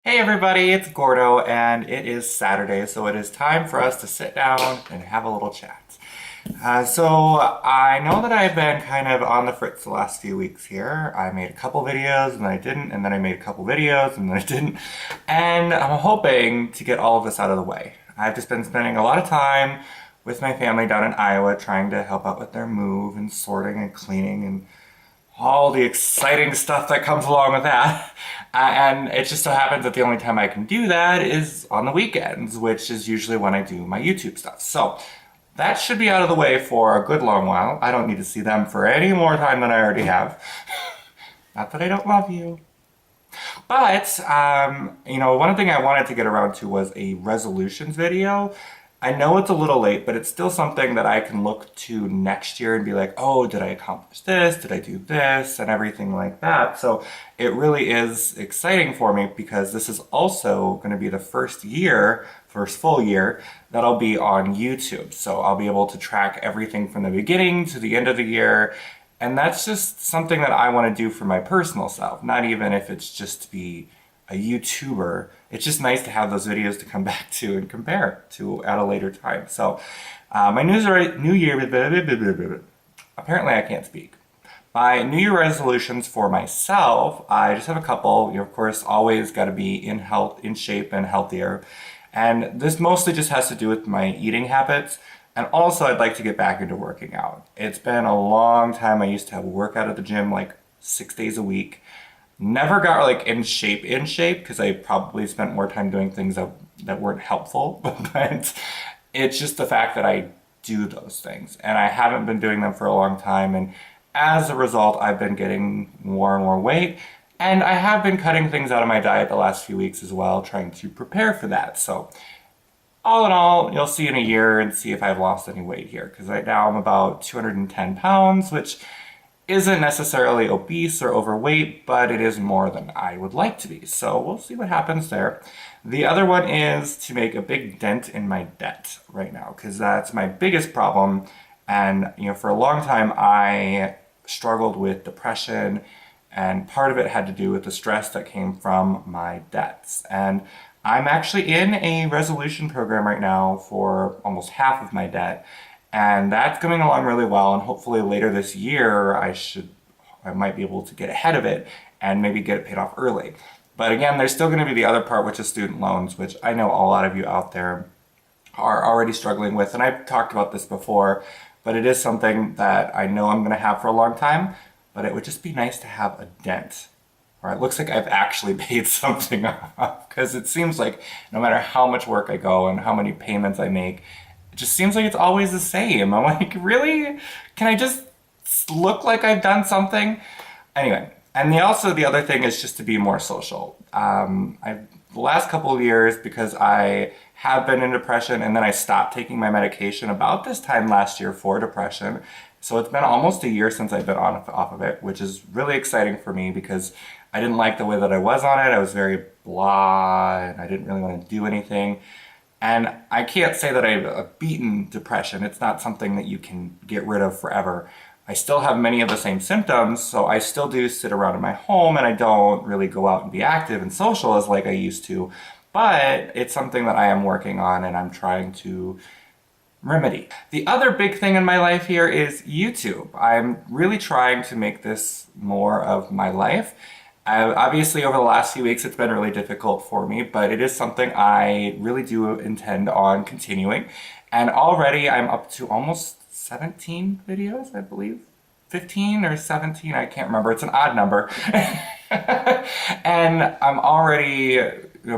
Hey everybody, it's Gordo, and it is Saturday, so it is time for us to sit down and have a little chat. So I know that I've been kind of on the fritz the last few weeks here. I made a couple videos and then I didn't, and then I made a couple videos and then I didn't, and I'm hoping to get all of this out of the way. I've just been spending a lot of time with my family down in Iowa trying to help out with their move and sorting and cleaning and all the exciting stuff that comes along with that. And it just so happens that the only time I can do that is on the weekends, which is usually when I do my YouTube stuff. So that should be out of the way for a good long while. I don't need to see them for any more time than I already have. Not that I don't love you. But, one thing I wanted to get around to was a resolutions video. I know it's a little late, but it's still something that I can look to next year and be like, oh, did I accomplish this? Did I do this? And everything like that. So it really is exciting for me because this is also going to be the first full year that I'll be on YouTube. So I'll be able to track everything from the beginning to the end of the year. And that's just something that I want to do for my personal self, not even if it's just to be a YouTuber. It's just nice to have those videos to come back to and compare to at a later time. So my New Year, apparently I can't speak. My New Year resolutions for myself, I just have a couple. Of course, always got to be in health, in shape, and healthier. And this mostly just has to do with my eating habits. And also, I'd like to get back into working out. It's been a long time. I used to have a workout at the gym like 6 days a week. Never got like in shape because I probably spent more time doing things that weren't helpful. But it's just the fact that I do those things and I haven't been doing them for a long time. And as a result, I've been getting more and more weight. And I have been cutting things out of my diet the last few weeks as well, trying to prepare for that. So all in all, you'll see in a year and see if I've lost any weight here. Because right now I'm about 210 pounds, which isn't necessarily obese or overweight, but it is more than I would like to be. So we'll see what happens there. The other one is to make a big dent in my debt right now, because that's my biggest problem. And, for a long time, I struggled with depression, and part of it had to do with the stress that came from my debts. And I'm actually in a resolution program right now for almost half of my debt. And that's coming along really well, and hopefully later this year I might be able to get ahead of it and maybe get it paid off early. But again, there's still going to be the other part, which is student loans, which I know a lot of you out there are already struggling with. And I've talked about this before, but it is something that I know I'm going to have for a long time, but it would just be nice to have a dent. Or it looks like I've actually paid something off, because it seems like no matter how much work I go and how many payments I make, it just seems like it's always the same. I'm like, really? Can I just look like I've done something? Anyway, and the other thing is just to be more social. The last couple of years, because I have been in depression and then I stopped taking my medication about this time last year for depression. So it's been almost a year since I've been off of it, which is really exciting for me because I didn't like the way that I was on it. I was very blah and I didn't really want to do anything. And I can't say that I've beaten depression. It's not something that you can get rid of forever. I still have many of the same symptoms, so I still do sit around in my home and I don't really go out and be active and social as like I used to. But it's something that I am working on and I'm trying to remedy. The other big thing in my life here is YouTube. I'm really trying to make this more of my life. Obviously, over the last few weeks, it's been really difficult for me, but it is something I really do intend on continuing. And already I'm up to almost 17 videos, I believe. 15 or 17, I can't remember. It's an odd number. And I'm already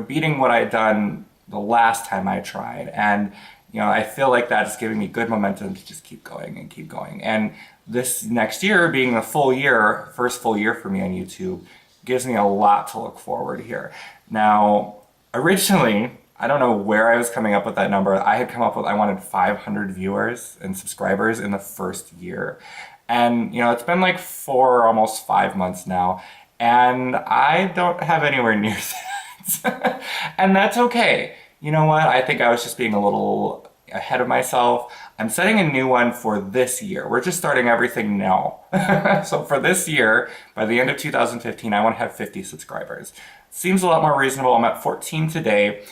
beating what I had done the last time I tried. And I feel like that's giving me good momentum to just keep going and keep going. And this next year being the first full year for me on YouTube, gives me a lot to look forward here. Now, originally, I don't know where I was coming up with that number. I wanted 500 viewers and subscribers in the first year. And, it's been like almost 5 months now. And I don't have anywhere near that. And that's okay. You know what? I think I was just being a little ahead of myself. I'm setting a new one for this year. We're just starting everything now. So for this year, by the end of 2015, I want to have 50 subscribers. seems a lot more reasonable. I'm at 14 today.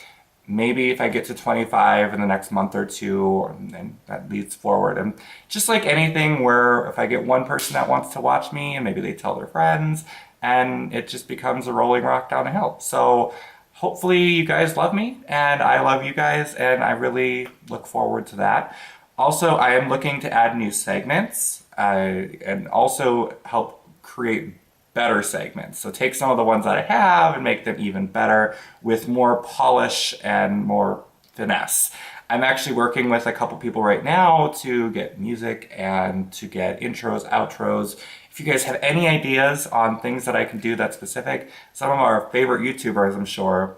Maybe if I get to 25 in the next month or two, and that leads forward. And just like anything where if I get one person that wants to watch me and maybe they tell their friends, and it just becomes a rolling rock down a hill. So hopefully you guys love me and I love you guys, and I really look forward to that. Also, I am looking to add new segments and also help create better segments. So take some of the ones that I have and make them even better with more polish and more finesse. I'm actually working with a couple people right now to get music and to get intros, outros. If you guys have any ideas on things that I can do that's specific, some of our favorite YouTubers, I'm sure,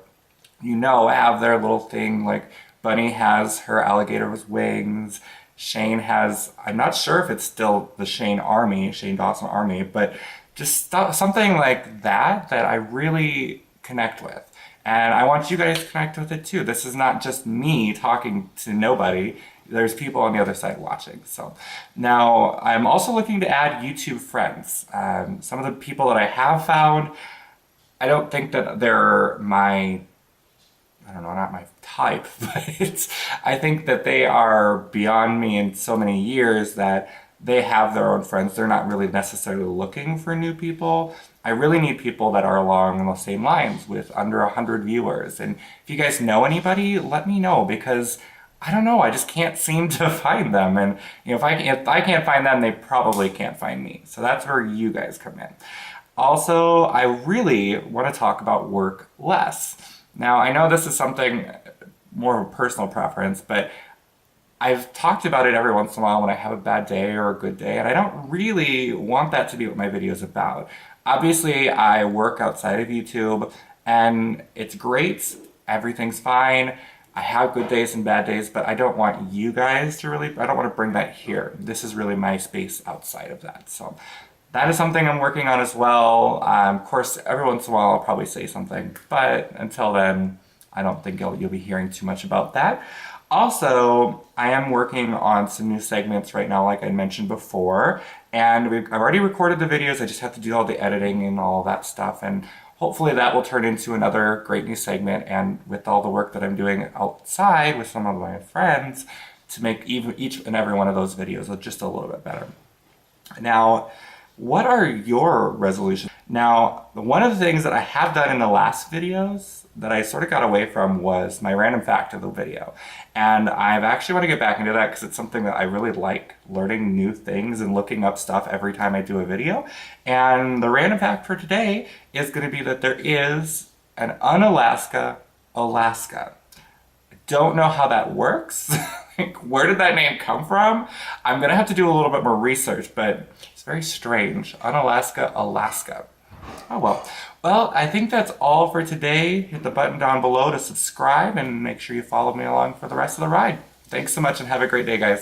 you know, have their little thing. Like Bunny has her alligator with wings. Shane has, I'm not sure if it's still the Shane Dawson Army, but just something like that that I really connect with. And I want you guys to connect with it too. This is not just me talking to nobody. There's people on the other side watching. So now I'm also looking to add YouTube friends. Some of the people that I have found, I don't think that they're my, I don't know, not my type, but I think that they are beyond me in so many years that they have their own friends. They're not really necessarily looking for new people. I really need people that are along the same lines with under 100 viewers. And if you guys know anybody, let me know, because I don't know, I just can't seem to find them. And you know, if I can't find them, they probably can't find me. So that's where you guys come in. Also, I really want to talk about work less. Now, I know this is something more of a personal preference, but I've talked about it every once in a while when I have a bad day or a good day, and I don't really want that to be what my video is about. Obviously, I work outside of YouTube, and it's great. Everything's fine. I have good days and bad days, but I don't want you guys to really, I don't want to bring that here. This is really my space outside of that. So that is something I'm working on as well. Of course, every once in a while I'll probably say something, but until then, I don't think you'll be hearing too much about that. Also, I am working on some new segments right now, like I mentioned before, and I've already recorded the videos. I just have to do all the editing and all that stuff, and hopefully that will turn into another great new segment. And with all the work that I'm doing outside with some of my friends, to make each and every one of those videos just a little bit better. Now, what are your resolutions? Now, one of the things that I have done in the last videos that I sort of got away from was my random fact of the video. And I've actually want to get back into that because it's something that I really like, learning new things and looking up stuff every time I do a video. And the random fact for today is going to be that there is an Unalaska, Alaska. I don't know how that works. Like, where did that name come from? I'm going to have to do a little bit more research, but it's very strange. Unalaska, Alaska. Oh well. Well, I think that's all for today. Hit the button down below to subscribe and make sure you follow me along for the rest of the ride. Thanks so much and have a great day, guys.